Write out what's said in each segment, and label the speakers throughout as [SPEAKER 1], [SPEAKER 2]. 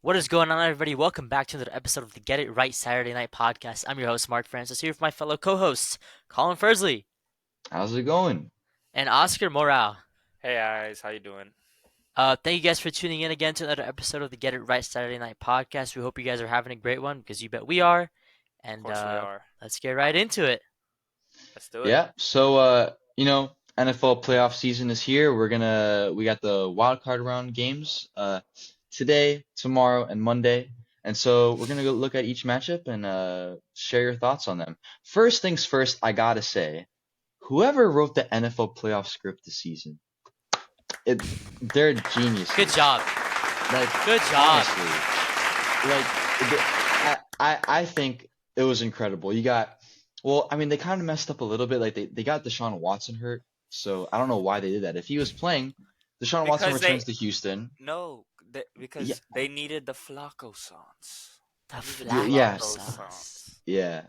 [SPEAKER 1] What is going on, everybody? Welcome back to another episode of the Get It Right Saturday Night Podcast. I'm your host, Mark Francis, here with my fellow co-hosts, Colin Fursley
[SPEAKER 2] How's it going?
[SPEAKER 1] and Oscar Morale.
[SPEAKER 3] Hey guys, how you doing?
[SPEAKER 1] Thank you guys for tuning in again to another episode of the Get It Right Saturday Night Podcast. We hope you guys are having a great one because you bet we are.
[SPEAKER 3] Of
[SPEAKER 1] And
[SPEAKER 3] course we are.
[SPEAKER 1] let's get right into it.
[SPEAKER 3] Let's do it.
[SPEAKER 2] Yeah, so NFL playoff season is here. We got the wild card round games today, tomorrow, and Monday. And so we're gonna go look at each matchup and share your thoughts on them. First things first, I gotta say, whoever wrote the NFL playoff script this season, it they're geniuses.
[SPEAKER 1] Good job.
[SPEAKER 2] Like
[SPEAKER 1] Good job.
[SPEAKER 2] honestly, like I think it was incredible. Well, I mean, they kind of messed up a little bit. Like they got Deshaun Watson hurt, so I don't know why they did that. If he was playing, Deshaun Watson
[SPEAKER 3] Because
[SPEAKER 2] returns to Houston.
[SPEAKER 3] no,
[SPEAKER 2] Yeah,
[SPEAKER 3] because they needed the Flacco songs.
[SPEAKER 1] The
[SPEAKER 3] They needed
[SPEAKER 2] yeah,
[SPEAKER 3] the
[SPEAKER 1] Flacco
[SPEAKER 3] Flacco
[SPEAKER 1] sauce.
[SPEAKER 3] songs.
[SPEAKER 2] yeah.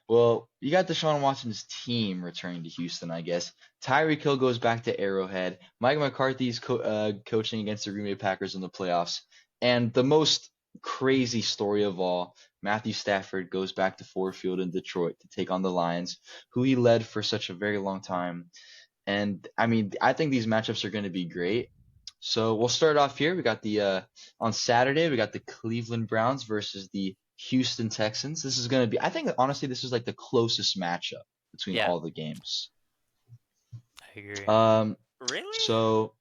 [SPEAKER 2] Well, you got Deshaun Watson's team returning to Houston, I guess. Tyreek Hill goes back to Arrowhead. Mike McCarthy's coaching against the Green Bay Packers in the playoffs. And the most crazy story of all, Matthew Stafford goes back to Ford Field in Detroit to take on the Lions, who he led for such a very long time. And I mean, I think these matchups are going to be great. So we'll start off here. We got the on Saturday, we got the Cleveland Browns versus the Houston Texans. This is going to be, I think honestly, this is like the closest matchup between
[SPEAKER 1] Yeah,
[SPEAKER 2] all the games.
[SPEAKER 1] I agree.
[SPEAKER 2] Um,
[SPEAKER 3] Really?
[SPEAKER 2] so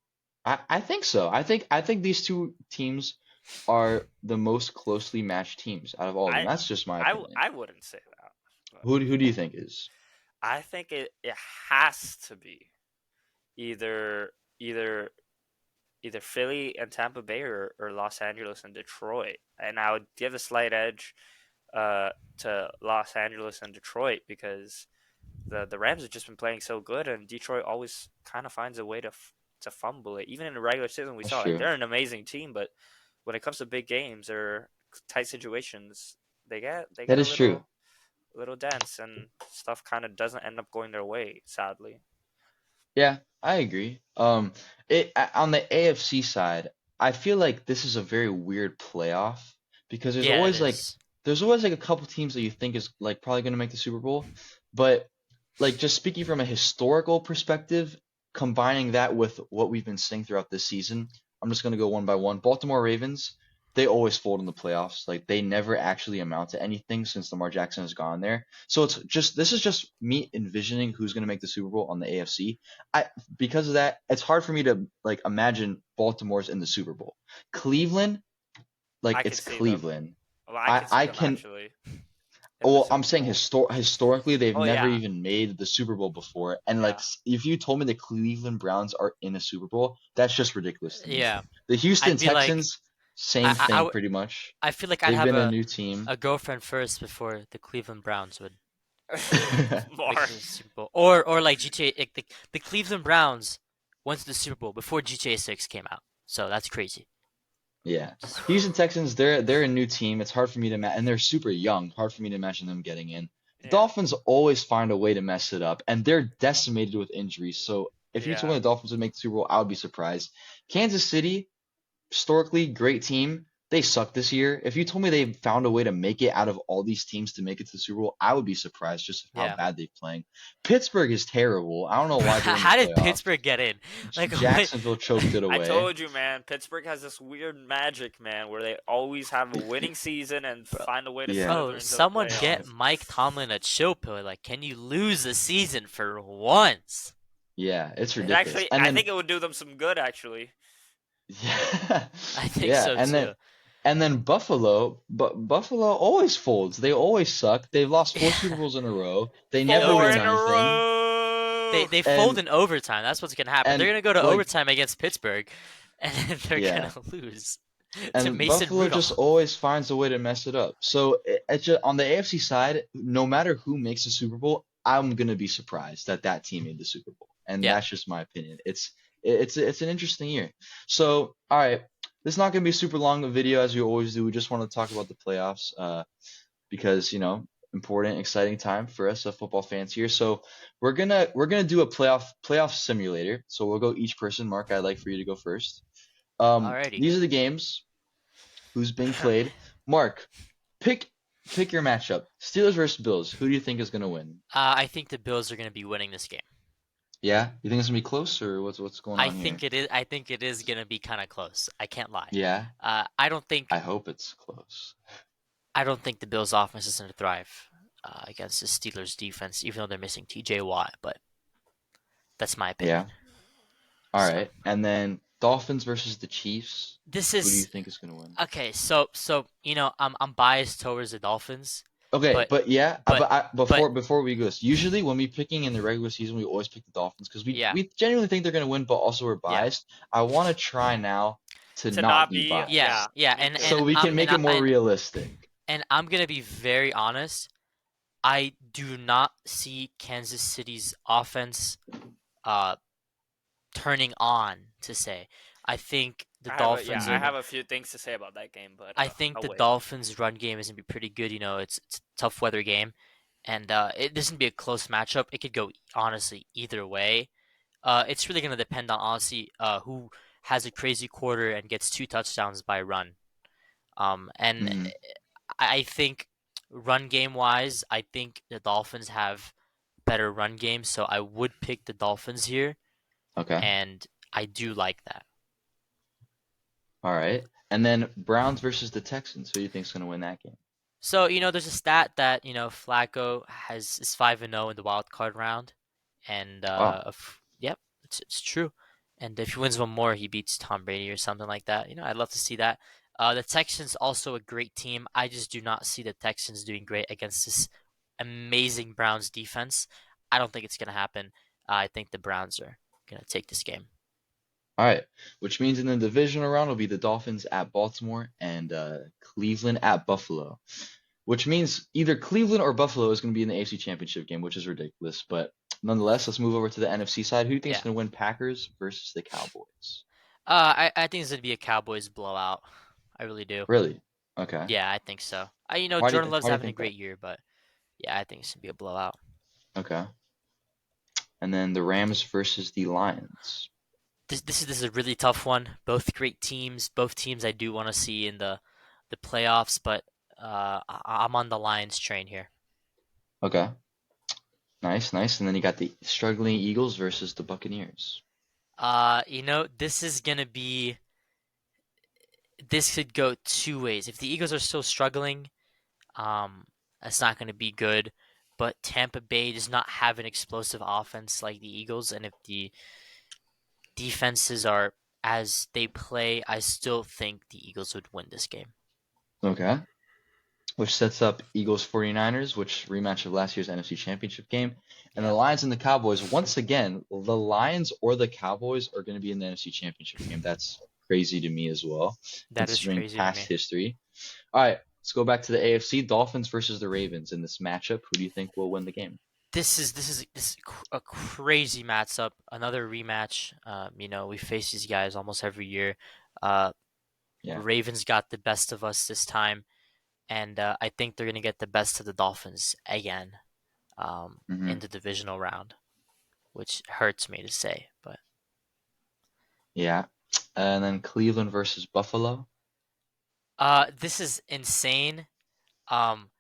[SPEAKER 2] I think so. I think these two teams are the most closely matched teams out of all of them.
[SPEAKER 3] I
[SPEAKER 2] That's just my opinion.
[SPEAKER 3] I wouldn't say that. But
[SPEAKER 2] Who do you think is?
[SPEAKER 3] I think it has to be either either either Philly and Tampa Bay or Los Angeles and Detroit. And I would give a slight edge to Los Angeles and Detroit because the Rams have just been playing so good, and Detroit always kind of finds a way to fumble it. Even in the regular season, we
[SPEAKER 2] That's
[SPEAKER 3] saw it.
[SPEAKER 2] true.
[SPEAKER 3] They're an amazing team, but when it comes to big games or tight situations, they
[SPEAKER 2] That
[SPEAKER 3] get
[SPEAKER 2] is true.
[SPEAKER 3] a little dense, and stuff kind of doesn't end up going their way, sadly.
[SPEAKER 2] Yeah, I agree. On the AFC side, I feel like this is a very weird playoff because
[SPEAKER 1] Yeah, it is.
[SPEAKER 2] there's always like a couple teams that you think is like probably going to make the Super Bowl, but like just speaking from a historical perspective, combining that with what we've been seeing throughout this season, I'm just going to go one by one. Baltimore Ravens, they always fold in the playoffs. Like they never actually amount to anything since Lamar Jackson has gone there. So this is just me envisioning who's going to make the Super Bowl on the AFC. I Because of that, it's hard for me to like imagine Baltimore's in the Super Bowl. Cleveland, like
[SPEAKER 3] I could
[SPEAKER 2] it's
[SPEAKER 3] see them.
[SPEAKER 2] Cleveland.
[SPEAKER 3] Well, I
[SPEAKER 2] I
[SPEAKER 3] could see
[SPEAKER 2] I
[SPEAKER 3] them
[SPEAKER 2] can
[SPEAKER 3] actually in the
[SPEAKER 2] well, I'm
[SPEAKER 3] Super
[SPEAKER 2] saying
[SPEAKER 3] Bowl.
[SPEAKER 2] historically, they've
[SPEAKER 3] Oh
[SPEAKER 2] never
[SPEAKER 3] yeah,
[SPEAKER 2] even made the Super Bowl before. And like,
[SPEAKER 3] yeah,
[SPEAKER 2] if you told me the Cleveland Browns are in a Super Bowl, that's just ridiculous to me.
[SPEAKER 1] Yeah,
[SPEAKER 2] The Houston
[SPEAKER 1] I'd be like,
[SPEAKER 2] Texans, same
[SPEAKER 1] I
[SPEAKER 2] thing,
[SPEAKER 1] would.
[SPEAKER 2] pretty much.
[SPEAKER 1] I feel like I'd
[SPEAKER 2] They've
[SPEAKER 1] have
[SPEAKER 2] been a new team.
[SPEAKER 1] a girlfriend first before the Cleveland Browns would make it
[SPEAKER 3] Mark.
[SPEAKER 1] to the Super Bowl. Or like GTA, like the Cleveland Browns went to the Super Bowl before GTA 6 came out. So that's crazy.
[SPEAKER 2] Yeah,
[SPEAKER 1] Just,
[SPEAKER 2] Houston Texans, they're a new team. It's hard for me to and they're super young. Hard for me to imagine them getting in. The
[SPEAKER 3] Yeah,
[SPEAKER 2] Dolphins always find a way to mess it up, and they're decimated with injuries. So if you told
[SPEAKER 3] yeah.
[SPEAKER 2] me the Dolphins would make the Super Bowl, I would be surprised. Kansas City, historically great team. They suck this year. If you told me they found a way to make it out of all these teams to make it to the Super Bowl, I would be surprised just how
[SPEAKER 1] yeah.
[SPEAKER 2] bad they're playing. Pittsburgh is terrible. I don't know why they're in the
[SPEAKER 1] How did
[SPEAKER 2] playoffs.
[SPEAKER 1] Pittsburgh get in? Like, what?
[SPEAKER 2] Jacksonville choked it
[SPEAKER 3] I
[SPEAKER 2] away.
[SPEAKER 3] told you, man. Pittsburgh has this weird magic, man, where they always have a winning season and
[SPEAKER 1] Bro,
[SPEAKER 3] find a way to
[SPEAKER 2] Yeah.
[SPEAKER 1] bro,
[SPEAKER 3] slither into the
[SPEAKER 1] someone get
[SPEAKER 3] playoffs.
[SPEAKER 1] Mike Tomlin a chill pill. Like, can you lose the season for once?
[SPEAKER 2] Yeah, it's
[SPEAKER 3] It
[SPEAKER 2] ridiculous.
[SPEAKER 3] actually,
[SPEAKER 2] And
[SPEAKER 3] I
[SPEAKER 2] then
[SPEAKER 3] think it would do them some good, actually.
[SPEAKER 2] yeah,
[SPEAKER 1] I think
[SPEAKER 2] yeah,
[SPEAKER 1] so
[SPEAKER 2] and
[SPEAKER 1] too.
[SPEAKER 2] then Buffalo, but Buffalo always folds. They always suck. They've lost four Super
[SPEAKER 1] Yeah,
[SPEAKER 2] Bowls in a row. They
[SPEAKER 1] in
[SPEAKER 2] never
[SPEAKER 3] Four
[SPEAKER 2] win
[SPEAKER 3] in a
[SPEAKER 1] overtime.
[SPEAKER 2] anything.
[SPEAKER 3] row.
[SPEAKER 1] They fold
[SPEAKER 2] And
[SPEAKER 1] in overtime. That's what's gonna happen. They're
[SPEAKER 2] and
[SPEAKER 1] gonna go to
[SPEAKER 2] like
[SPEAKER 1] overtime against Pittsburgh, and then they're gonna
[SPEAKER 2] yeah,
[SPEAKER 1] lose to
[SPEAKER 2] and
[SPEAKER 1] Mason
[SPEAKER 2] Buffalo just
[SPEAKER 1] Rudolph.
[SPEAKER 2] always finds a way to mess it up. So it's just, on the AFC side, no matter who makes the Super Bowl, I'm gonna be surprised that that team made the Super Bowl, and
[SPEAKER 1] Yeah,
[SPEAKER 2] that's just my opinion. It's an interesting year. So all right, this is not gonna be a super long video as we always do. We just want to talk about the playoffs, because important, exciting time for us football fans here. So we're gonna do a playoff simulator. So we'll go each person. Mark, I'd like for you to go first.
[SPEAKER 1] alrighty.
[SPEAKER 2] These are the games. who's being played. Mark, pick pick your matchup. Steelers versus Bills. Who do you think is gonna win?
[SPEAKER 1] I think the Bills are going to be winning this game.
[SPEAKER 2] Yeah, you think it's gonna be close, or what's going
[SPEAKER 1] I
[SPEAKER 2] on here?
[SPEAKER 1] think it is. I think it is going to be kind of close. I can't lie.
[SPEAKER 2] Yeah,
[SPEAKER 1] I don't think.
[SPEAKER 2] I hope it's close.
[SPEAKER 1] I don't think the Bills' offense is going to thrive against the Steelers' defense, even though they're missing T.J. Watt. But that's my opinion.
[SPEAKER 2] Yeah. All
[SPEAKER 1] So
[SPEAKER 2] right, and then Dolphins versus the Chiefs.
[SPEAKER 1] this
[SPEAKER 2] Who do you
[SPEAKER 1] is
[SPEAKER 2] think is gonna win?
[SPEAKER 1] okay. So I'm biased towards the Dolphins,
[SPEAKER 2] Okay,
[SPEAKER 1] but
[SPEAKER 2] but yeah,
[SPEAKER 1] but but
[SPEAKER 2] before we go, so usually when we picking in the regular season, we always pick the Dolphins because
[SPEAKER 1] yeah,
[SPEAKER 2] we genuinely think they're gonna win, but also we're
[SPEAKER 1] yeah.
[SPEAKER 2] biased. I want to try now to
[SPEAKER 3] To
[SPEAKER 2] not
[SPEAKER 3] not
[SPEAKER 2] be
[SPEAKER 3] be, yeah,
[SPEAKER 1] Yeah,
[SPEAKER 2] biased,
[SPEAKER 1] yeah,
[SPEAKER 3] me too.
[SPEAKER 1] and
[SPEAKER 2] so we can make it more realistic.
[SPEAKER 1] I'm gonna be very honest. I do not see Kansas City's offense uh turning on to say. I think the Dolphins
[SPEAKER 3] I
[SPEAKER 1] are.
[SPEAKER 2] Hmm.
[SPEAKER 3] have a few things to say about that game, but
[SPEAKER 1] I think
[SPEAKER 3] I'll
[SPEAKER 1] the
[SPEAKER 3] wait.
[SPEAKER 1] Dolphins' run game is gonna be pretty good. It's a tough weather game, and this is gonna be a close matchup. It could go honestly either way. It's really gonna depend on honestly who has a crazy quarter and gets 2 touchdowns by run. And
[SPEAKER 2] Hmm.
[SPEAKER 1] I think run game wise, I think the Dolphins have better run game, so I would pick the Dolphins here,
[SPEAKER 2] Okay.
[SPEAKER 1] and I do like that.
[SPEAKER 2] All right. And then Browns versus the Texans. Who do you think's gonna win that game?
[SPEAKER 1] So there's a stat that Flacco is 5-0 in the wild card round, and
[SPEAKER 2] Wow.
[SPEAKER 1] yep, it's true. And if he wins one more, he beats Tom Brady or something like that. I'd love to see that. The Texans also a great team. I just do not see the Texans doing great against this amazing Browns defense. I don't think it's gonna happen. I think the Browns are gonna take this game.
[SPEAKER 2] All right. Which means in the divisional round will be the Dolphins at Baltimore and Cleveland at Buffalo. Which means either Cleveland or Buffalo is going to be in the AFC Championship game, which is ridiculous. But nonetheless, let's move over to the NFC side. Who do you think is
[SPEAKER 1] Yeah.
[SPEAKER 2] going to win, Packers versus the Cowboys?
[SPEAKER 1] I think it's gonna be a Cowboys blowout. I really do.
[SPEAKER 2] Really? Okay.
[SPEAKER 1] Yeah, I think so. Jordan Love's
[SPEAKER 2] Why do you
[SPEAKER 1] having a
[SPEAKER 2] think that?
[SPEAKER 1] great year, but yeah, I think it's gonna be a blowout.
[SPEAKER 2] Okay. And then the Rams versus the Lions.
[SPEAKER 1] This is a really tough one. Both great teams. Both teams I do want to see in the playoffs, but I'm on the Lions train here.
[SPEAKER 2] Okay. Nice, nice. And then you got the struggling Eagles versus the Buccaneers.
[SPEAKER 1] This is gonna be. This could go two ways. If the Eagles are still struggling, um, that's not gonna be good. But Tampa Bay does not have an explosive offense like the Eagles, and if the defenses are as they play, I still think the Eagles would win this game.
[SPEAKER 2] Okay. Which sets up Eagles 49ers, which rematch of last year's NFC Championship game. And the
[SPEAKER 1] Yeah,
[SPEAKER 2] Lions and the Cowboys, once again, the Lions or the Cowboys are going to be in the NFC Championship game. That's crazy to me as well,
[SPEAKER 1] that is
[SPEAKER 2] considering
[SPEAKER 1] crazy to
[SPEAKER 2] past
[SPEAKER 1] me.
[SPEAKER 2] history. All right, let's go back to the AFC. Dolphins versus the Ravens in this matchup. Who do you think will win the game?
[SPEAKER 1] This is a crazy matchup. Another rematch. We face these guys almost every year. Uh,
[SPEAKER 2] Yeah.
[SPEAKER 1] Ravens got the best of us this time, and I think they're gonna get the best of the Dolphins again
[SPEAKER 2] Hmm.
[SPEAKER 1] in the divisional round, which hurts me to say, but
[SPEAKER 2] Yeah. And then Cleveland versus Buffalo.
[SPEAKER 1] this is insane. Um,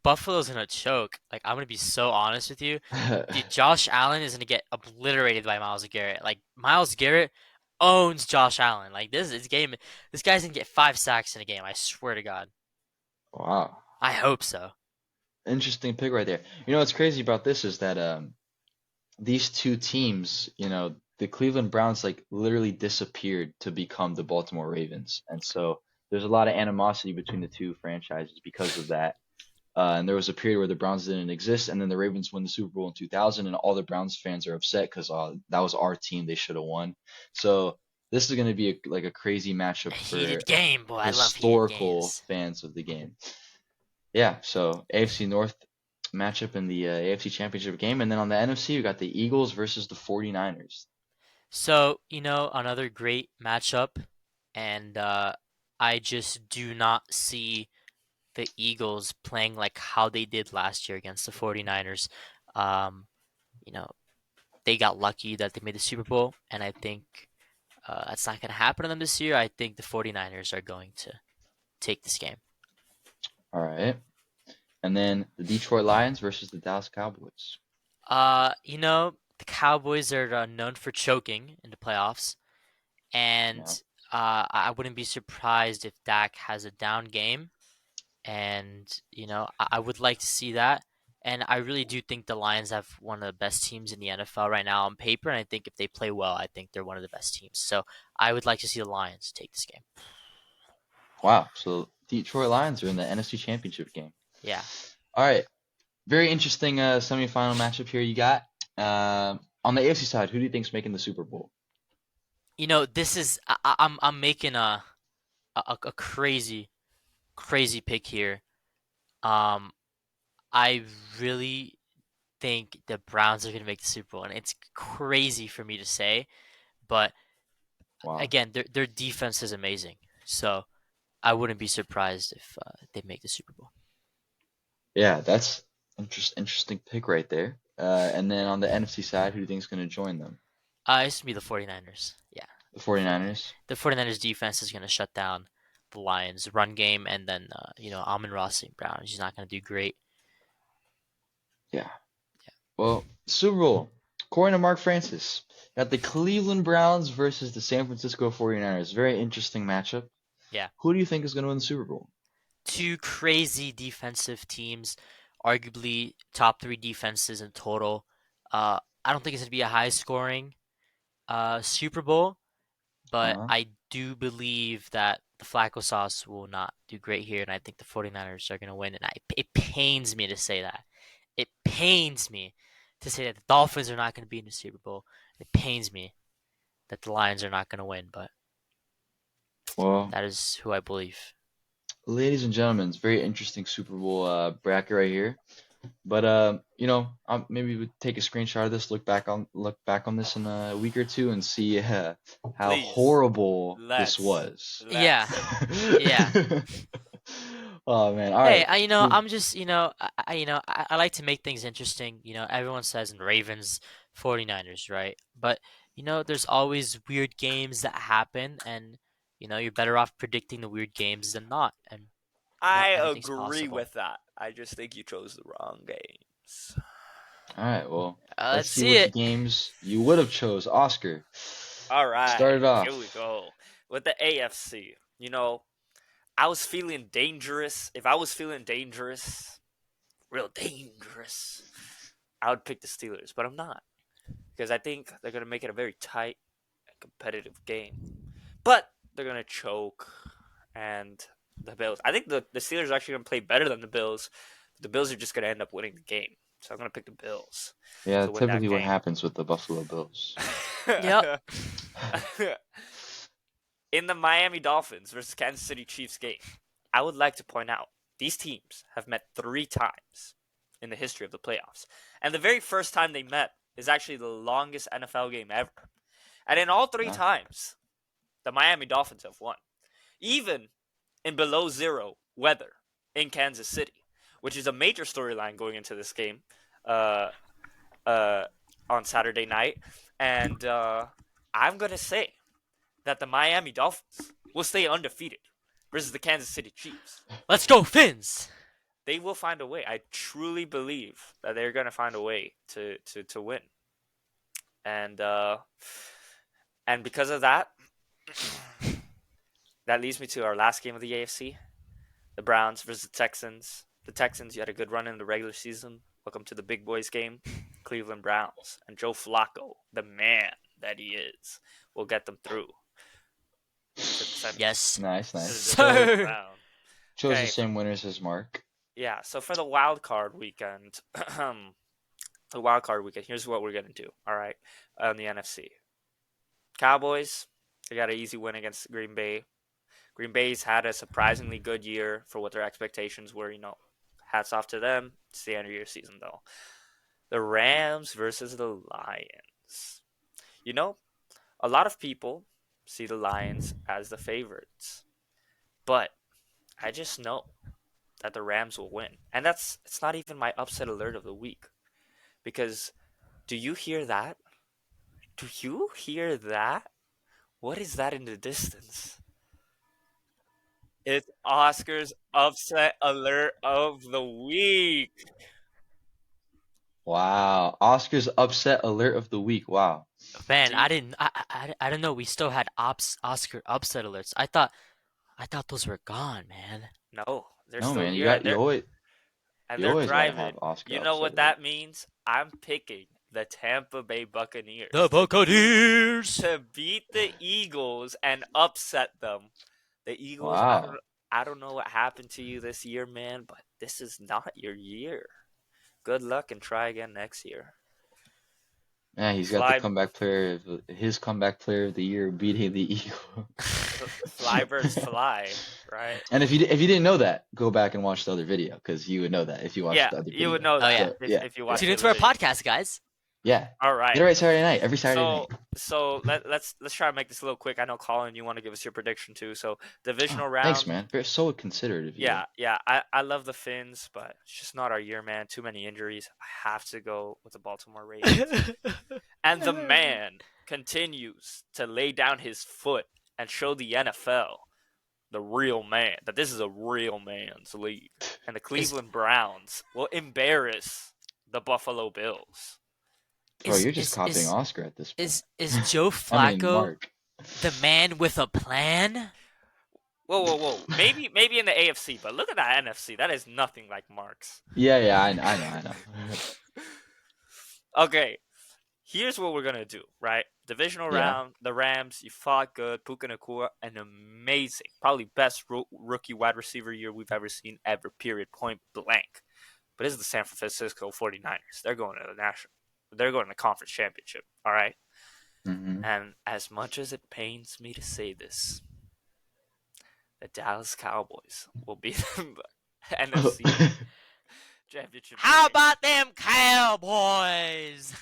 [SPEAKER 1] Buffalo's gonna choke. Like I'm gonna be so honest with you. Dude, Josh Allen is gonna get obliterated by Miles Garrett. Like Miles Garrett owns Josh Allen. Like this game, this guy's gonna get 5 sacks in a game. I swear to God.
[SPEAKER 2] Wow.
[SPEAKER 1] I hope so.
[SPEAKER 2] Interesting pick right there. What's crazy about this is that these two teams, the Cleveland Browns like literally disappeared to become the Baltimore Ravens. And so there's a lot of animosity between the two franchises because of that. And there was a period where the Browns didn't exist, and then the Ravens won the Super Bowl in 2000, and all the Browns fans are upset because that was our team. They should have won. So this is going to be like a crazy
[SPEAKER 1] A
[SPEAKER 2] matchup for
[SPEAKER 1] heated game, boy. I love heated
[SPEAKER 2] historical
[SPEAKER 1] games.
[SPEAKER 2] fans of the game. Yeah, so AFC North matchup in the AFC Championship game. And then on the NFC, we got the Eagles versus the 49ers.
[SPEAKER 1] So, another great matchup, and I just do not see the Eagles playing like how they did last year against the 49ers. Um, you know, they got lucky that they made the Super Bowl, and I think that's not going to happen to them this year. I think the 49ers are going to take this game.
[SPEAKER 2] All right. And then the Detroit Lions versus the Dallas Cowboys.
[SPEAKER 1] The Cowboys are known for choking in the playoffs, and
[SPEAKER 2] Yeah.
[SPEAKER 1] I wouldn't be surprised if Dak has a down game, and I would like to see that. And I really do think the Lions have one of the best teams in the NFL right now on paper, and I think if they play well, I think they're one of the best teams. So I would like to see the Lions take this game.
[SPEAKER 2] Wow. So Detroit Lions are in the NFC Championship game.
[SPEAKER 1] Yeah.
[SPEAKER 2] All right. Very interesting semifinal matchup here you got. On the AFC side, who do you think's making the Super Bowl?
[SPEAKER 1] This is I'm making a crazy pick here. Um, I really think the Browns are going to make the Super Bowl, and it's crazy for me to say, but
[SPEAKER 2] Wow.
[SPEAKER 1] again, their defense is amazing, so I wouldn't be surprised if they make the Super Bowl.
[SPEAKER 2] Yeah, that's interesting pick right there. And then on the NFC side, who do you think's going to join them?
[SPEAKER 1] It's going to be the 49ers. Yeah,
[SPEAKER 2] The 49ers?
[SPEAKER 1] the 49ers defense is going to shut down the Lions' run game, and then Amon-Ra St. Brown, he's not going to do great.
[SPEAKER 2] Yeah. Well, Super Bowl. According to Mark Francis, got the Cleveland Browns versus the San Francisco 49ers. Very interesting matchup.
[SPEAKER 1] Yeah.
[SPEAKER 2] Who do you think is going to win the Super Bowl?
[SPEAKER 1] Two crazy defensive teams, arguably top 3 defenses in total. I don't think it's going to be a high scoring Super Bowl, but
[SPEAKER 2] Uh-huh.
[SPEAKER 1] I do believe that the Flacco sauce will not do great here, and I think the 49ers are going to win. And it pains me to say that. It pains me to say that the Dolphins are not going to be in the Super Bowl. It pains me that the Lions are not going to win, but
[SPEAKER 2] Well,
[SPEAKER 1] that is who I believe.
[SPEAKER 2] ladies and gentlemen, it's a very interesting Super Bowl bracket right here. But maybe we take a screenshot of this, look back on this in a week or two, and see how
[SPEAKER 3] Please.
[SPEAKER 2] horrible this
[SPEAKER 3] Let's.
[SPEAKER 2] was.
[SPEAKER 1] Yeah. Yeah.
[SPEAKER 2] Oh man! All
[SPEAKER 1] Hey,
[SPEAKER 2] right.
[SPEAKER 1] I'm just, I like to make things interesting. Everyone says Ravens, 49ers, right? But, there's always weird games that happen, and, you're better off predicting the weird games than not. And,
[SPEAKER 3] I
[SPEAKER 1] anything's
[SPEAKER 3] agree
[SPEAKER 1] possible.
[SPEAKER 3] with that. I just think you chose the wrong games.
[SPEAKER 2] All right. Well, let's
[SPEAKER 1] Let's
[SPEAKER 2] see
[SPEAKER 1] see
[SPEAKER 2] which
[SPEAKER 1] it.
[SPEAKER 2] games you would have chose. Oscar,
[SPEAKER 3] All
[SPEAKER 2] start
[SPEAKER 3] right,
[SPEAKER 2] it
[SPEAKER 3] here we
[SPEAKER 2] off.
[SPEAKER 3] go. With the AFC, I was feeling dangerous. If I was feeling dangerous, real dangerous, I would pick the Steelers, but I'm not. Because I think they're going to make it a very tight and competitive game. But they're going to choke. And the Bills. I think the Steelers are actually going to play better than the Bills. The Bills are just going to end up winning the game. So I'm going to pick the Bills
[SPEAKER 2] Yeah,
[SPEAKER 3] to win that
[SPEAKER 2] typically what
[SPEAKER 3] game.
[SPEAKER 2] happens with the Buffalo Bills.
[SPEAKER 1] Yep.
[SPEAKER 3] In the Miami Dolphins versus Kansas City Chiefs game, I would like to point out these teams have met 3 times in the history of the playoffs. And the very first time they met is actually the longest NFL game ever. And in all 3
[SPEAKER 2] Huh?
[SPEAKER 3] times, the Miami Dolphins have won. Even in below zero weather in Kansas City, which is a major storyline going into this game on Saturday night. And I'm going to say that the Miami Dolphins will stay undefeated versus the Kansas City Chiefs.
[SPEAKER 1] Let's go, Fins!
[SPEAKER 3] They will find a way. I truly believe that they're going to find a way to win. And because of that, that leads me to our last game of the AFC. The Browns versus the Texans. The Texans, you had a good run in the regular season. Welcome to the big boys game. Cleveland Browns. And Joe Flacco, the man that he is, will get them through.
[SPEAKER 1] Yes.
[SPEAKER 2] Nice.
[SPEAKER 1] Sir.
[SPEAKER 2] Chose
[SPEAKER 3] Okay.
[SPEAKER 2] the same winners as Mark.
[SPEAKER 3] Yeah, so for the wild card weekend, here's what we're going to do, all right, on the NFC. Cowboys, they got an easy win against Green Bay. Green Bay's had a surprisingly good year for what their expectations were, hats off to them. It's the end of your season, though. The Rams versus the Lions. A lot of people see the Lions as the favorites, but I just know that the Rams will win. And it's not even my upset alert of the week. Because do you hear that? Do you hear that? What is that in the distance? It's Oscar's upset alert of the week.
[SPEAKER 2] Wow. Oscar's upset alert of the week. Wow.
[SPEAKER 1] Man,
[SPEAKER 3] Do you,
[SPEAKER 1] I didn't know we still had Oscar upset alerts. I thought those were gone, man.
[SPEAKER 3] no, they're
[SPEAKER 2] No,
[SPEAKER 3] still
[SPEAKER 2] man.
[SPEAKER 3] here, and
[SPEAKER 2] You
[SPEAKER 3] they're
[SPEAKER 2] always gotta have
[SPEAKER 3] thriving.
[SPEAKER 2] Oscar
[SPEAKER 3] You know
[SPEAKER 2] upset
[SPEAKER 3] what
[SPEAKER 2] alert.
[SPEAKER 3] that means? I'm picking the Tampa Bay
[SPEAKER 1] The
[SPEAKER 3] Buccaneers
[SPEAKER 1] Buccaneers.
[SPEAKER 3] to beat the Eagles and upset them. The Eagles,
[SPEAKER 2] Wow.
[SPEAKER 3] I don't know what happened to you this year, man, but this is not your year. Good luck and try again next year.
[SPEAKER 2] Yeah, he's got the
[SPEAKER 3] Fly,
[SPEAKER 2] comeback player of his comeback player of the year beating the Eagle.
[SPEAKER 3] fly birds fly, right?
[SPEAKER 2] And if you didn't know that, go back and watch the other video because you would know that if you watched
[SPEAKER 3] Yeah,
[SPEAKER 2] the other
[SPEAKER 3] you would
[SPEAKER 2] video.
[SPEAKER 3] know
[SPEAKER 1] Oh
[SPEAKER 3] that
[SPEAKER 1] yeah.
[SPEAKER 2] So yeah,
[SPEAKER 3] if you
[SPEAKER 2] yeah,
[SPEAKER 3] watch
[SPEAKER 1] Tune
[SPEAKER 3] the
[SPEAKER 1] into
[SPEAKER 3] other
[SPEAKER 1] our
[SPEAKER 3] video.
[SPEAKER 1] podcast, guys.
[SPEAKER 2] yeah.
[SPEAKER 3] All
[SPEAKER 2] Get
[SPEAKER 3] right.
[SPEAKER 2] it right Saturday night, every Saturday night.
[SPEAKER 3] So let's try to make this a little quick. I know Colin, you want to give us your prediction too. So divisional
[SPEAKER 2] Thanks,
[SPEAKER 3] round.
[SPEAKER 2] man. Very so considerate of you.
[SPEAKER 3] Yeah. I love the Finns, but it's just not our year, man. Too many injuries. I have to go with the Baltimore Ravens. And the man continues to lay down his foot and show the NFL, the real man, that this is a real man's league. And the
[SPEAKER 1] Is
[SPEAKER 3] Cleveland Browns will embarrass the Buffalo Bills.
[SPEAKER 2] Bro,
[SPEAKER 1] is
[SPEAKER 2] you're just copying Oscar at this point.
[SPEAKER 1] is Joe
[SPEAKER 2] I mean,
[SPEAKER 1] Flacco
[SPEAKER 2] Mark.
[SPEAKER 1] the man with a plan?
[SPEAKER 3] Whoa. Maybe in the AFC, but look at that NFC. That is nothing like Mark's.
[SPEAKER 2] Yeah, I know.
[SPEAKER 3] Okay, here's what we're gonna do, right? Divisional
[SPEAKER 2] Yeah.
[SPEAKER 3] round, the Rams, you fought good. Puka Nakua, an amazing, probably best rookie wide receiver year we've ever seen ever, period, point blank. But this is the San Francisco 49ers. They're going to the conference championship, all right?
[SPEAKER 2] hmm
[SPEAKER 3] And as much as it pains me to say this, the Dallas Cowboys will be the NFC championship
[SPEAKER 1] How
[SPEAKER 3] game.
[SPEAKER 1] about them Cowboys?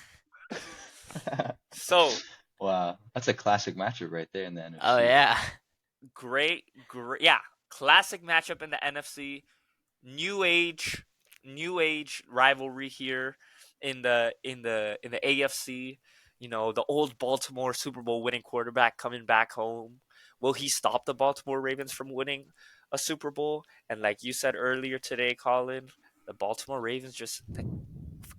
[SPEAKER 3] So
[SPEAKER 2] Wow, that's a classic matchup right there in the NFC.
[SPEAKER 1] Oh yeah.
[SPEAKER 3] great, yeah, classic matchup in the NFC. New age rivalry here in the AFC. You know, the old Baltimore Super Bowl winning quarterback coming back home. Will he stop the Baltimore Ravens from winning a Super Bowl? And like you said earlier today, Colin, the Baltimore Ravens just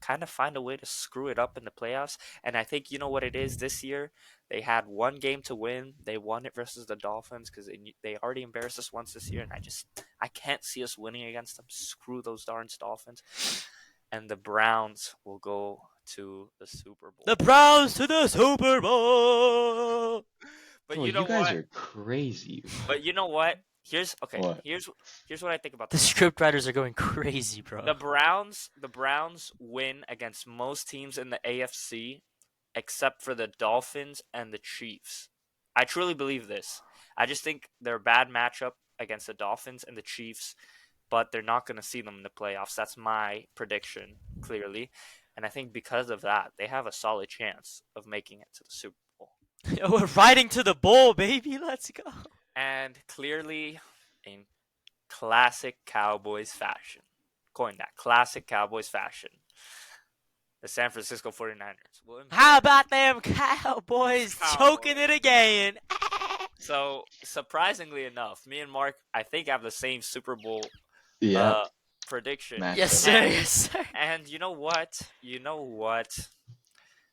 [SPEAKER 3] kind of find a way to screw it up in the playoffs. And I think you know what it is this year? They had one game to win. They won it versus the Dolphins because they already embarrassed us once this year. And I can't see us winning against them. Screw those darn Dolphins. And the Browns will go to the Super Bowl.
[SPEAKER 1] The Browns to the Super Bowl.
[SPEAKER 3] But
[SPEAKER 2] Bro,
[SPEAKER 3] you know
[SPEAKER 2] you guys
[SPEAKER 3] what?
[SPEAKER 2] are crazy.
[SPEAKER 3] But you know what? Here's
[SPEAKER 2] What?
[SPEAKER 3] here's what I think about
[SPEAKER 1] The
[SPEAKER 3] the
[SPEAKER 1] script writers are going crazy, bro.
[SPEAKER 3] The Browns win against most teams in the AFC except for the Dolphins and the Chiefs. I truly believe this. I just think they're a bad matchup against the Dolphins and the Chiefs, but they're not going to see them in the playoffs. That's my prediction, clearly. And I think because of that, they have a solid chance of making it to the Super Bowl.
[SPEAKER 1] We're riding to the bowl, baby. Let's go.
[SPEAKER 3] And clearly, in classic Cowboys fashion, coin that, classic Cowboys fashion, the San Francisco 49ers will
[SPEAKER 1] How about them Cowboys choking it again?
[SPEAKER 3] So, surprisingly enough, me and Mark, I think, have the same Super Bowl
[SPEAKER 2] Yeah.
[SPEAKER 3] prediction.
[SPEAKER 2] Matchup.
[SPEAKER 1] Yes, sir. Yes, sir.
[SPEAKER 3] And you know what?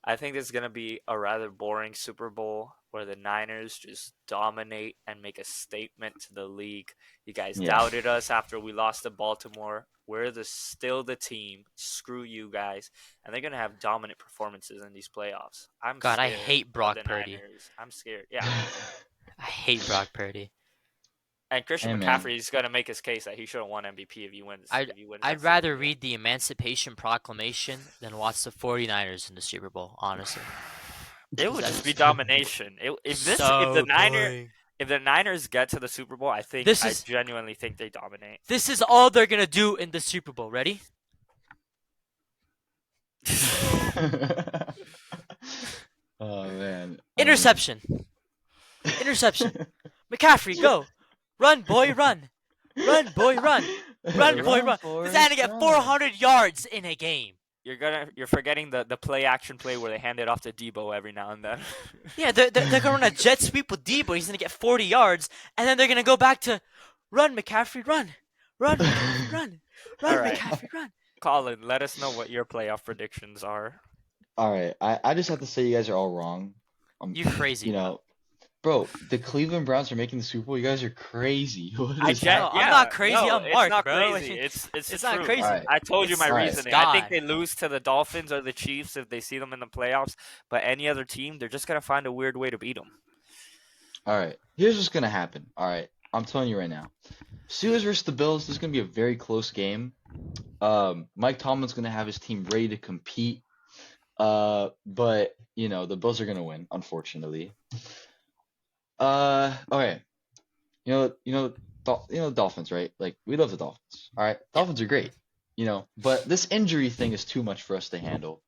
[SPEAKER 3] I think this is going to be a rather boring Super Bowl where the Niners just dominate and make a statement to the league. You guys doubted us after we lost to Baltimore. We're still the team. Screw you guys. And they're going to have dominant performances in these playoffs.
[SPEAKER 1] God, I hate Brock
[SPEAKER 3] the
[SPEAKER 1] Purdy.
[SPEAKER 3] Niners. I'm scared. Yeah.
[SPEAKER 1] I hate Brock Purdy.
[SPEAKER 3] And Christian
[SPEAKER 2] Hey, man.
[SPEAKER 3] McCaffrey is going to make his case that he should have won MVP if he wins.
[SPEAKER 1] I'd rather read the Emancipation Proclamation than watch the 49ers in the Super Bowl, honestly.
[SPEAKER 3] It would just be domination. If the Niners get to the Super Bowl, I genuinely think they dominate.
[SPEAKER 1] This is all they're going to do in the Super Bowl. Ready?
[SPEAKER 2] Oh man.
[SPEAKER 1] Interception. McCaffrey, go. Run, boy, run. Run, boy, run. Run, boy, run. This guy to get 400 yards in a game.
[SPEAKER 3] You're forgetting the play action play where they hand it off to Debo every now and then.
[SPEAKER 1] Yeah, they're going to run a jet sweep with Debo. He's going to get 40 yards, and then they're going to go back to Run, McCaffrey, run! Run, McCaffrey, run!
[SPEAKER 3] All
[SPEAKER 1] Run,
[SPEAKER 3] right,
[SPEAKER 1] McCaffrey, run!
[SPEAKER 3] Colin, let us know what your playoff predictions are.
[SPEAKER 2] All right, I just have to say you guys are all wrong.
[SPEAKER 1] You crazy,
[SPEAKER 2] You
[SPEAKER 1] bro.
[SPEAKER 2] know, bro, the Cleveland Browns are making the Super Bowl. You guys are crazy. What is
[SPEAKER 1] No,
[SPEAKER 2] happening?
[SPEAKER 1] I'm
[SPEAKER 3] Yeah,
[SPEAKER 1] not crazy.
[SPEAKER 3] no,
[SPEAKER 1] I'm
[SPEAKER 3] it's
[SPEAKER 1] Mark,
[SPEAKER 3] not
[SPEAKER 1] bro.
[SPEAKER 3] crazy. It's the
[SPEAKER 1] It's not
[SPEAKER 3] truth.
[SPEAKER 2] All
[SPEAKER 1] crazy.
[SPEAKER 2] right,
[SPEAKER 3] I told you my
[SPEAKER 1] It's
[SPEAKER 2] all right,
[SPEAKER 1] it's
[SPEAKER 3] reasoning. I think
[SPEAKER 1] God.
[SPEAKER 3] they lose to the Dolphins or the Chiefs if they see them in the playoffs. But any other team, they're just gonna find a weird way to beat them.
[SPEAKER 2] all right. Here's what's gonna happen. All right, I'm telling you right now. Steelers versus the Bills. This is gonna be a very close game. Mike Tomlin's gonna have his team ready to compete. But the Bills are gonna win, unfortunately. Okay. Dolphins, right? Like we love the Dolphins. All right,
[SPEAKER 1] Yeah.
[SPEAKER 2] Dolphins are great. But this injury thing is too much for us to handle.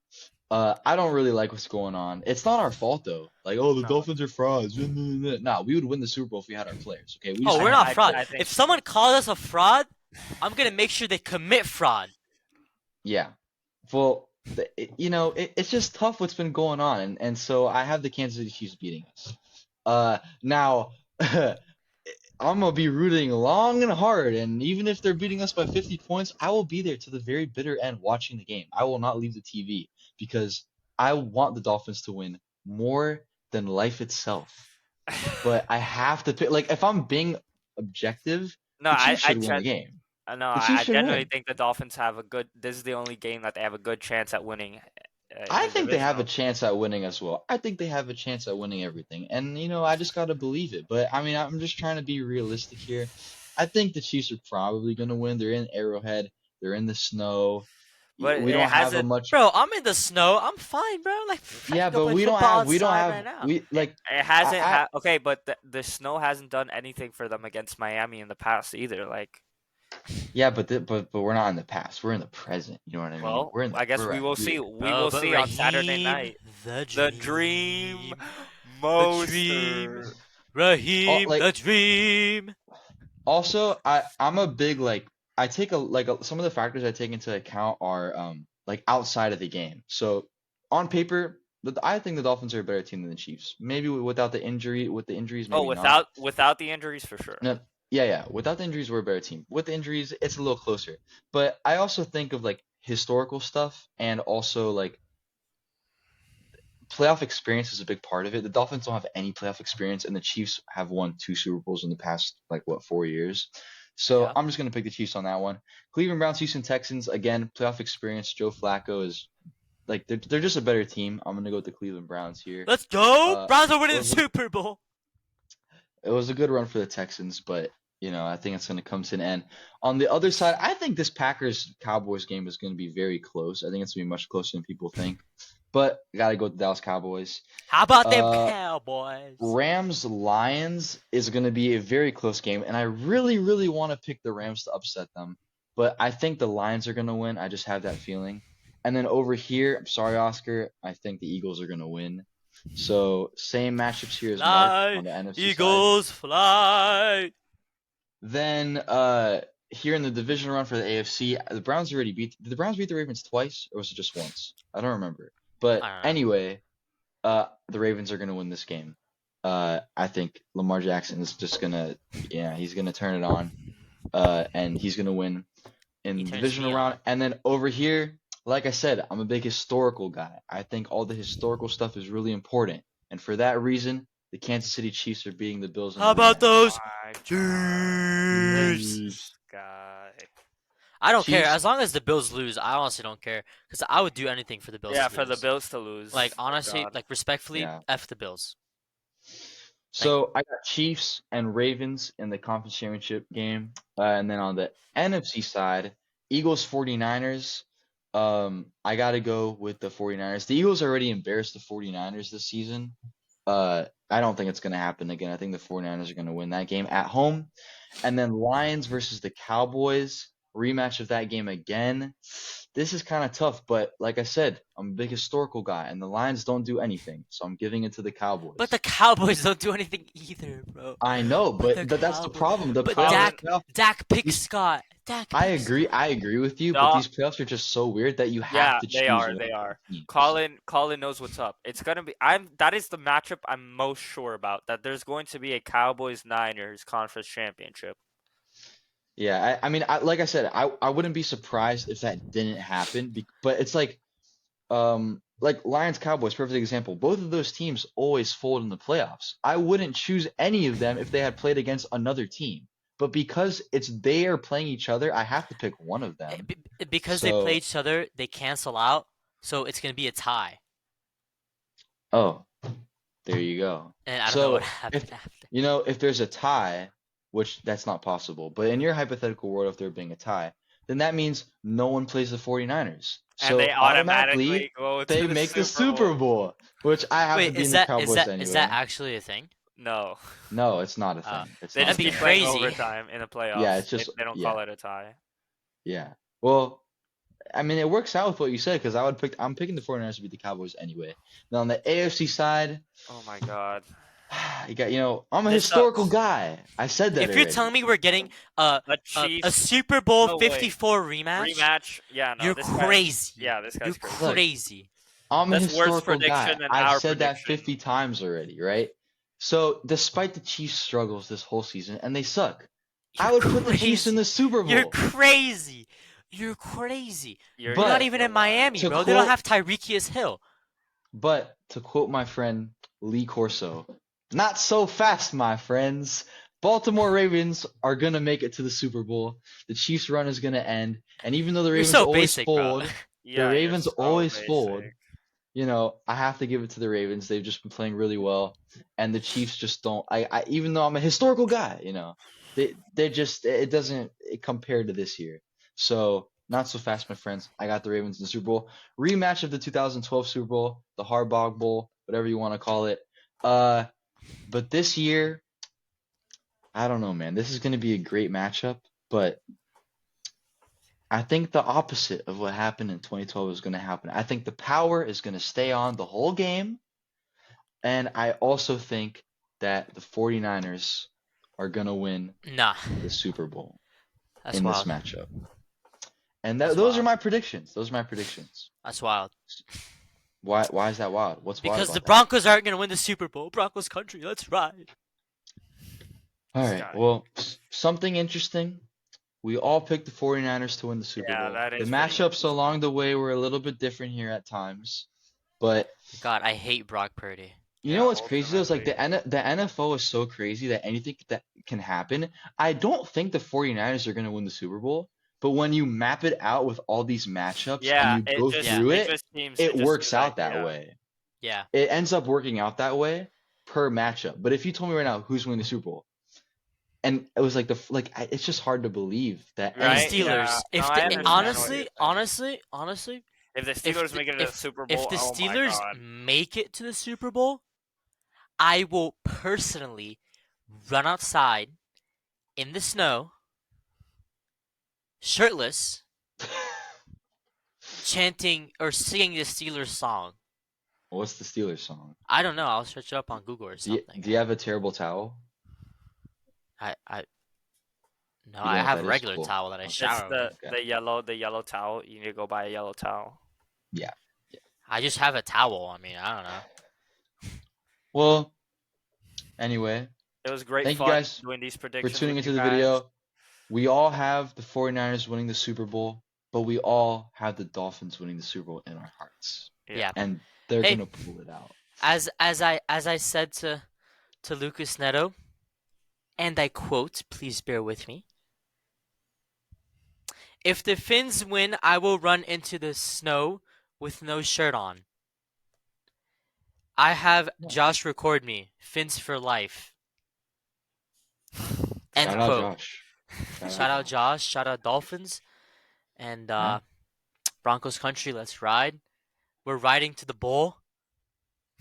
[SPEAKER 2] I don't really like what's going on. It's not our fault though. Like, oh, the
[SPEAKER 3] No,
[SPEAKER 2] Dolphins are frauds. Nah, we would win the Super Bowl if we had our players. Okay, we
[SPEAKER 1] Oh,
[SPEAKER 2] just
[SPEAKER 1] we're
[SPEAKER 2] don't
[SPEAKER 1] not
[SPEAKER 2] have the
[SPEAKER 1] fraud.
[SPEAKER 3] I
[SPEAKER 2] players.
[SPEAKER 3] think
[SPEAKER 1] If someone calls us a fraud, I'm gonna make sure they commit fraud.
[SPEAKER 2] Yeah. Well, it's just tough what's been going on, and so I have the Kansas City Chiefs beating us. Now, I'm gonna be rooting long and hard, and even if they're beating us by 50 points, I will be there to the very bitter end watching the game. I will not leave the TV because I want the Dolphins to win more than life itself. But I have to pick, like, if I'm being objective,
[SPEAKER 3] no,
[SPEAKER 2] the
[SPEAKER 3] I
[SPEAKER 2] Chiefs
[SPEAKER 3] I
[SPEAKER 2] should win the
[SPEAKER 3] gen-
[SPEAKER 2] game.
[SPEAKER 3] no,
[SPEAKER 2] The Chiefs
[SPEAKER 3] I
[SPEAKER 2] should
[SPEAKER 3] genuinely
[SPEAKER 2] win.
[SPEAKER 3] think the Dolphins have a good. This is the only game that they have a good chance at winning in
[SPEAKER 2] I
[SPEAKER 3] the
[SPEAKER 2] think they have a
[SPEAKER 3] divisional.
[SPEAKER 2] chance at winning as well. I think they have a chance at winning everything. And, I just got to believe it. But, I mean, I'm just trying to be realistic here. I think the Chiefs are probably going to win. They're in Arrowhead, they're in the snow.
[SPEAKER 3] But
[SPEAKER 2] We
[SPEAKER 3] it
[SPEAKER 2] don't have a
[SPEAKER 3] hasn't.
[SPEAKER 2] much.
[SPEAKER 1] Bro, I'm in the snow. I'm fine, bro. Like I
[SPEAKER 2] Yeah,
[SPEAKER 1] can go
[SPEAKER 2] but
[SPEAKER 1] play
[SPEAKER 2] we don't
[SPEAKER 1] football
[SPEAKER 2] have, we don't
[SPEAKER 1] outside right
[SPEAKER 2] have,
[SPEAKER 1] now.
[SPEAKER 2] we, like,
[SPEAKER 3] It hasn't.
[SPEAKER 2] I
[SPEAKER 3] Okay, but the snow hasn't done anything for them against Miami in the past either. Like,
[SPEAKER 2] yeah, but we're not in the past. We're in the present. You know what I mean?
[SPEAKER 3] well, I guess
[SPEAKER 2] We're
[SPEAKER 3] we
[SPEAKER 2] right
[SPEAKER 3] will see.
[SPEAKER 2] here.
[SPEAKER 3] We
[SPEAKER 1] Bro,
[SPEAKER 3] will
[SPEAKER 1] but
[SPEAKER 3] see on Saturday
[SPEAKER 1] Raheem,
[SPEAKER 3] night.
[SPEAKER 1] the
[SPEAKER 3] The dream
[SPEAKER 1] dream, the dream,
[SPEAKER 3] monster.
[SPEAKER 2] All,
[SPEAKER 1] Raheem,
[SPEAKER 2] like,
[SPEAKER 1] the dream.
[SPEAKER 2] Also, I'm a big like I take some of the factors I take into account are like outside of the game. So on paper, I think the Dolphins are a better team than the Chiefs. Maybe without the injury, with the injuries,
[SPEAKER 3] Oh,
[SPEAKER 2] maybe not.
[SPEAKER 3] without the injuries for sure.
[SPEAKER 2] No, yeah. Without the injuries, we're a better team. With the injuries, it's a little closer. But I also think of like historical stuff and also like playoff experience is a big part of it. The Dolphins don't have any playoff experience, and the Chiefs have won two Super Bowls in the past, like, what, 4 years? So
[SPEAKER 1] Yeah.
[SPEAKER 2] I'm just going to pick the Chiefs on that one. Cleveland Browns, Houston Texans, again, playoff experience. Joe Flacco is, like, they're just a better team. I'm going to go with the Cleveland Browns here.
[SPEAKER 1] Let's go.
[SPEAKER 2] Uh,
[SPEAKER 1] Browns are
[SPEAKER 2] it
[SPEAKER 1] winning the
[SPEAKER 2] was a,
[SPEAKER 1] Super Bowl.
[SPEAKER 2] it was a good run for the Texans, but, I think it's going to come to an end. On the other side, I think this Packers-Cowboys game is going to be very close. I think it's going to be much closer than people think. But got to go with the Dallas Cowboys.
[SPEAKER 1] How about them
[SPEAKER 2] Uh,
[SPEAKER 1] Cowboys?
[SPEAKER 2] Rams Lions is going to be a very close game, and I really, really want to pick the Rams to upset them, but I think the Lions are going to win. I just have that feeling. And then over here, I'm sorry, Oscar, I think the Eagles are going to win. So same matchups here as Mark
[SPEAKER 1] Fly,
[SPEAKER 2] on the NFC side.
[SPEAKER 1] Eagles, fly.
[SPEAKER 2] Then here in the division run for the AFC, the Browns already did the Browns beat the Ravens twice, or was it just once? I don't remember. But
[SPEAKER 1] I don't know.
[SPEAKER 2] anyway, the Ravens are going to win this game. I think Lamar Jackson is just he's gonna turn it on, and he's gonna win in
[SPEAKER 1] He
[SPEAKER 2] the
[SPEAKER 1] turns
[SPEAKER 2] divisional
[SPEAKER 1] me
[SPEAKER 2] round.
[SPEAKER 1] on.
[SPEAKER 2] And then over here, like I said, I'm a big historical guy. I think all the historical stuff is really important, and for that reason, the Kansas City Chiefs are beating the Bills in
[SPEAKER 1] How
[SPEAKER 2] a
[SPEAKER 1] about
[SPEAKER 2] rematch.
[SPEAKER 1] those
[SPEAKER 3] My God,
[SPEAKER 1] Chiefs?
[SPEAKER 3] this guy.
[SPEAKER 1] I don't care.
[SPEAKER 2] Chiefs,
[SPEAKER 1] As long as the Bills lose, I honestly don't care. Because I would do anything for the Bills
[SPEAKER 3] Yeah,
[SPEAKER 1] to
[SPEAKER 3] for the
[SPEAKER 1] lose.
[SPEAKER 3] Bills to lose.
[SPEAKER 1] Like,
[SPEAKER 3] Oh
[SPEAKER 1] honestly,
[SPEAKER 3] God.
[SPEAKER 1] like, respectfully,
[SPEAKER 2] yeah.
[SPEAKER 1] F the Bills. Thank you.
[SPEAKER 2] So I got Chiefs and Ravens in the conference championship game. And then on the NFC side, Eagles 49ers. I got to go with the 49ers. The Eagles already embarrassed the 49ers this season. I don't think it's going to happen again. I think the 49ers are going to win that game at home. And then Lions versus the Cowboys, rematch of that game again. This is kind of tough, but like I said, I'm a big historical guy, and the Lions don't do anything, so I'm giving it to the Cowboys.
[SPEAKER 1] But the Cowboys don't do anything either, bro.
[SPEAKER 2] I know,
[SPEAKER 1] But
[SPEAKER 2] but
[SPEAKER 1] the
[SPEAKER 2] that's the
[SPEAKER 1] Cowboys.
[SPEAKER 2] problem. The
[SPEAKER 1] But
[SPEAKER 2] playoffs,
[SPEAKER 1] Dak picked
[SPEAKER 2] these,
[SPEAKER 1] Scott. Dak
[SPEAKER 2] I
[SPEAKER 1] picked
[SPEAKER 2] agree.
[SPEAKER 1] Scott.
[SPEAKER 2] I agree with you, but
[SPEAKER 3] No,
[SPEAKER 2] these playoffs are just so weird that you have
[SPEAKER 3] yeah,
[SPEAKER 2] to
[SPEAKER 3] they
[SPEAKER 2] choose
[SPEAKER 3] are.
[SPEAKER 2] one
[SPEAKER 3] They
[SPEAKER 2] of
[SPEAKER 3] are.
[SPEAKER 2] the teams.
[SPEAKER 3] Colin knows what's up. It's gonna be. That is the matchup I'm most sure about. That there's going to be a Cowboys Niners conference championship.
[SPEAKER 2] Yeah, I mean, like I said, I wouldn't be surprised if that didn't happen. But it's like Lions Cowboys, perfect example. Both of those teams always fold in the playoffs. I wouldn't choose any of them if they had played against another team. But because it's they are playing each other, I have to pick one of them.
[SPEAKER 1] Because they play
[SPEAKER 2] So,
[SPEAKER 1] each other, they cancel out, so it's gonna be a tie.
[SPEAKER 2] oh, there you go.
[SPEAKER 1] And I don't know what
[SPEAKER 2] So if
[SPEAKER 1] happened after.
[SPEAKER 2] if there's a tie, which that's not possible, but in your hypothetical world, if there being a tie, then that means no one plays the 49ers.
[SPEAKER 3] And they
[SPEAKER 2] So automatically
[SPEAKER 3] automatically go to
[SPEAKER 2] they
[SPEAKER 3] the
[SPEAKER 2] make the
[SPEAKER 3] Super
[SPEAKER 2] Super
[SPEAKER 3] Bowl.
[SPEAKER 2] Bowl, which I have to
[SPEAKER 1] Wait,
[SPEAKER 2] be
[SPEAKER 1] is
[SPEAKER 2] in the
[SPEAKER 1] that is
[SPEAKER 2] Cowboys
[SPEAKER 1] that is that
[SPEAKER 2] anyway.
[SPEAKER 1] actually a thing?
[SPEAKER 3] No,
[SPEAKER 2] No, it's not a
[SPEAKER 1] Uh,
[SPEAKER 2] thing. It's
[SPEAKER 3] they
[SPEAKER 2] not
[SPEAKER 1] that'd
[SPEAKER 2] a
[SPEAKER 3] just
[SPEAKER 1] be
[SPEAKER 3] keep
[SPEAKER 2] thing.
[SPEAKER 3] playing
[SPEAKER 1] crazy.
[SPEAKER 3] overtime in the
[SPEAKER 2] Yeah,
[SPEAKER 3] playoffs.
[SPEAKER 2] it's
[SPEAKER 3] They,
[SPEAKER 2] just
[SPEAKER 3] they don't
[SPEAKER 2] yeah,
[SPEAKER 3] call it a tie.
[SPEAKER 2] yeah. Well, I mean, it works out with what you said because I'm picking the 49ers to beat the Cowboys anyway. Now on the AFC side,
[SPEAKER 3] Oh my God,
[SPEAKER 2] you got, I'm a
[SPEAKER 3] this
[SPEAKER 2] historical
[SPEAKER 3] sucks.
[SPEAKER 2] guy. I said that
[SPEAKER 1] If you're telling
[SPEAKER 2] already.
[SPEAKER 1] me we're getting
[SPEAKER 3] A
[SPEAKER 1] a
[SPEAKER 3] Chiefs.
[SPEAKER 1] Super Bowl
[SPEAKER 3] No way.
[SPEAKER 1] 54 rematch,
[SPEAKER 3] Rematch. Yeah, no,
[SPEAKER 1] you're
[SPEAKER 3] this guy.
[SPEAKER 1] crazy.
[SPEAKER 3] Yeah, this
[SPEAKER 1] You're
[SPEAKER 3] guy's crazy.
[SPEAKER 2] Look,
[SPEAKER 1] crazy.
[SPEAKER 2] I'm a
[SPEAKER 3] That's worse
[SPEAKER 2] historical guy.
[SPEAKER 3] prediction than
[SPEAKER 2] I've
[SPEAKER 3] our
[SPEAKER 2] said that
[SPEAKER 3] prediction.
[SPEAKER 2] 50 times already, right? So, despite the Chiefs' struggles this whole season, and they suck,
[SPEAKER 1] You're
[SPEAKER 2] I would put the Chiefs in
[SPEAKER 1] crazy.
[SPEAKER 2] the Super
[SPEAKER 1] You're
[SPEAKER 2] Bowl.
[SPEAKER 1] crazy. You're crazy. You're not
[SPEAKER 2] But
[SPEAKER 1] even
[SPEAKER 3] You're
[SPEAKER 1] in
[SPEAKER 3] wild.
[SPEAKER 1] Miami,
[SPEAKER 2] to
[SPEAKER 1] bro. They don't
[SPEAKER 2] quote
[SPEAKER 1] have Tyreek Hill.
[SPEAKER 2] But to quote my friend Lee Corso, not so fast, my friends. Baltimore Ravens are gonna make it to the Super Bowl. The Chiefs' run is gonna end, and even though the
[SPEAKER 1] You're
[SPEAKER 2] Ravens
[SPEAKER 1] so
[SPEAKER 2] always
[SPEAKER 1] basic, bro.
[SPEAKER 2] fold, the
[SPEAKER 3] Yeah, you're
[SPEAKER 2] Ravens
[SPEAKER 3] so
[SPEAKER 2] always fold.
[SPEAKER 3] basic.
[SPEAKER 2] I have to give it to the Ravens. They've just been playing really well, and the Chiefs just don't. I even though I'm a historical guy, they're just it doesn't compare to this year. So not so fast, my friends. I got the Ravens in the Super Bowl rematch of the 2012 Super Bowl, the Harbaugh Bowl, whatever you want to call it. Uh, but this year, I don't know, man. This is going to be a great matchup, but I think the opposite of what happened in 2012 is going to happen. I think the power is going to stay on the whole game. And I also think that the 49ers are going to win
[SPEAKER 1] Nah,
[SPEAKER 2] the Super Bowl
[SPEAKER 1] that's
[SPEAKER 2] in this
[SPEAKER 1] wild.
[SPEAKER 2] matchup. And
[SPEAKER 1] That's
[SPEAKER 2] those are
[SPEAKER 1] wild.
[SPEAKER 2] my predictions. Those are my predictions.
[SPEAKER 1] That's wild.
[SPEAKER 2] Why is that wild? What's wild
[SPEAKER 1] Because the
[SPEAKER 2] about that?
[SPEAKER 1] Broncos aren't gonna win the Super Bowl. Broncos country, let's ride.
[SPEAKER 2] All
[SPEAKER 3] This
[SPEAKER 2] right.
[SPEAKER 3] guy.
[SPEAKER 2] Well, something interesting. We all picked the 49ers to win the Super
[SPEAKER 3] Yeah,
[SPEAKER 2] Bowl.
[SPEAKER 3] that
[SPEAKER 2] The
[SPEAKER 3] is pretty
[SPEAKER 2] matchups
[SPEAKER 3] interesting.
[SPEAKER 2] along the way were a little bit different here at times. But
[SPEAKER 1] God, I hate Brock Purdy.
[SPEAKER 2] you know
[SPEAKER 3] Yeah,
[SPEAKER 2] what's crazy though? It's like
[SPEAKER 3] ultimately.
[SPEAKER 2] the NFL is so crazy that anything that can happen. I don't think the 49ers are going to win the Super Bowl, but when you map it out with all these matchups and
[SPEAKER 3] Yeah,
[SPEAKER 2] you
[SPEAKER 3] it
[SPEAKER 2] go
[SPEAKER 3] just
[SPEAKER 1] Yeah,
[SPEAKER 2] through
[SPEAKER 3] it
[SPEAKER 2] it,
[SPEAKER 3] just seems
[SPEAKER 2] it
[SPEAKER 3] it just
[SPEAKER 2] works
[SPEAKER 3] seems like
[SPEAKER 2] out that
[SPEAKER 3] yeah.
[SPEAKER 2] way.
[SPEAKER 1] yeah.
[SPEAKER 2] It ends up working out that way per matchup. But if you told me right now who's winning the Super Bowl, and it was like it's just hard to believe that
[SPEAKER 1] The
[SPEAKER 3] Right?
[SPEAKER 2] anything.
[SPEAKER 3] Yeah.
[SPEAKER 1] Steelers.
[SPEAKER 3] No,
[SPEAKER 1] If
[SPEAKER 3] I
[SPEAKER 1] the
[SPEAKER 3] understand what you're
[SPEAKER 1] honestly,
[SPEAKER 3] saying.
[SPEAKER 1] honestly, honestly,
[SPEAKER 3] If the
[SPEAKER 1] if
[SPEAKER 3] Steelers
[SPEAKER 1] the,
[SPEAKER 3] make it to the
[SPEAKER 1] if
[SPEAKER 3] Super
[SPEAKER 1] if
[SPEAKER 3] Bowl,
[SPEAKER 1] the
[SPEAKER 3] oh my
[SPEAKER 1] Steelers
[SPEAKER 3] God.
[SPEAKER 1] make it to the Super Bowl, I will personally run outside in the snow, shirtless, chanting or singing the Steelers song.
[SPEAKER 2] What's the Steelers song?
[SPEAKER 1] I don't know. I'll search it up on Google or
[SPEAKER 2] Do you,
[SPEAKER 1] something.
[SPEAKER 2] do you have a terrible towel?
[SPEAKER 1] I no,
[SPEAKER 2] You
[SPEAKER 1] I
[SPEAKER 2] don't know what
[SPEAKER 1] have a
[SPEAKER 2] that is?
[SPEAKER 1] regular
[SPEAKER 2] Cool.
[SPEAKER 1] towel that I
[SPEAKER 2] Okay.
[SPEAKER 3] It's
[SPEAKER 1] shower
[SPEAKER 3] the
[SPEAKER 1] with.
[SPEAKER 2] Okay.
[SPEAKER 3] the yellow towel. You need to go buy a yellow towel.
[SPEAKER 2] Yeah. Yeah.
[SPEAKER 1] I just have a towel. I mean, I don't know.
[SPEAKER 2] Well, anyway,
[SPEAKER 3] It was great
[SPEAKER 2] thank you
[SPEAKER 3] fun
[SPEAKER 2] guys
[SPEAKER 3] doing these
[SPEAKER 2] for
[SPEAKER 3] predictions
[SPEAKER 2] tuning
[SPEAKER 3] with you
[SPEAKER 2] into the
[SPEAKER 3] guys.
[SPEAKER 2] video. We all have the 49ers winning the Super Bowl, but we all have the Dolphins winning the Super Bowl in our hearts.
[SPEAKER 3] Yeah.
[SPEAKER 1] Yeah.
[SPEAKER 2] And they're
[SPEAKER 1] Hey,
[SPEAKER 2] gonna pull it out.
[SPEAKER 1] as I said to Lucas Neto, and I quote, please bear with me. If the Finns win, I will run into the snow with no shirt on. I have
[SPEAKER 2] Yeah.
[SPEAKER 1] Josh record me. Finns for life. End
[SPEAKER 2] Shout out
[SPEAKER 1] quote.
[SPEAKER 2] Josh. Shout out
[SPEAKER 1] Shout out
[SPEAKER 2] Josh.
[SPEAKER 1] Josh. Shout out Dolphins. And
[SPEAKER 2] Yeah.
[SPEAKER 1] Broncos country, let's ride. We're riding to the bowl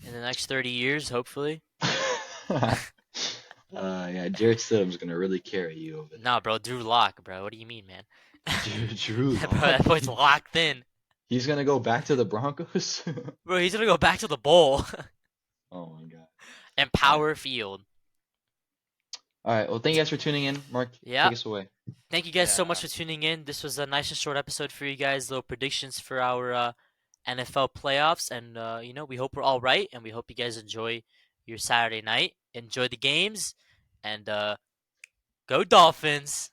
[SPEAKER 1] in the next 30 years, hopefully.
[SPEAKER 2] Yeah, Jared Stidham's gonna really carry you over
[SPEAKER 1] Nah, bro, Drew Lock, bro. What do you mean, man?
[SPEAKER 2] there. Drew
[SPEAKER 1] Bro, that
[SPEAKER 2] Lock.
[SPEAKER 1] boy's locked in.
[SPEAKER 2] He's gonna go back to the Broncos.
[SPEAKER 1] Bro, he's gonna go back to the bowl
[SPEAKER 2] Oh my god.
[SPEAKER 1] and
[SPEAKER 2] All right.
[SPEAKER 1] Power Field.
[SPEAKER 2] All right. Well, thank you guys for tuning in. Mark,
[SPEAKER 1] Yeah.
[SPEAKER 2] take us away.
[SPEAKER 1] Thank you guys so much
[SPEAKER 3] Yeah.
[SPEAKER 1] for tuning in. This was a nice and short episode for you guys. Little predictions for our NFL playoffs, and we hope we're all right, and we hope you guys enjoy your Saturday night. Enjoy the games, and go Dolphins.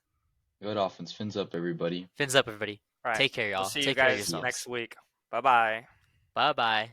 [SPEAKER 2] Good offense. Fins up, everybody.
[SPEAKER 1] Fins up, everybody.
[SPEAKER 3] All right.
[SPEAKER 1] Take care,
[SPEAKER 3] We'll
[SPEAKER 1] y'all.
[SPEAKER 3] see you
[SPEAKER 1] Take care of
[SPEAKER 3] guys
[SPEAKER 1] yourselves.
[SPEAKER 3] next week. Bye bye.
[SPEAKER 1] Bye bye.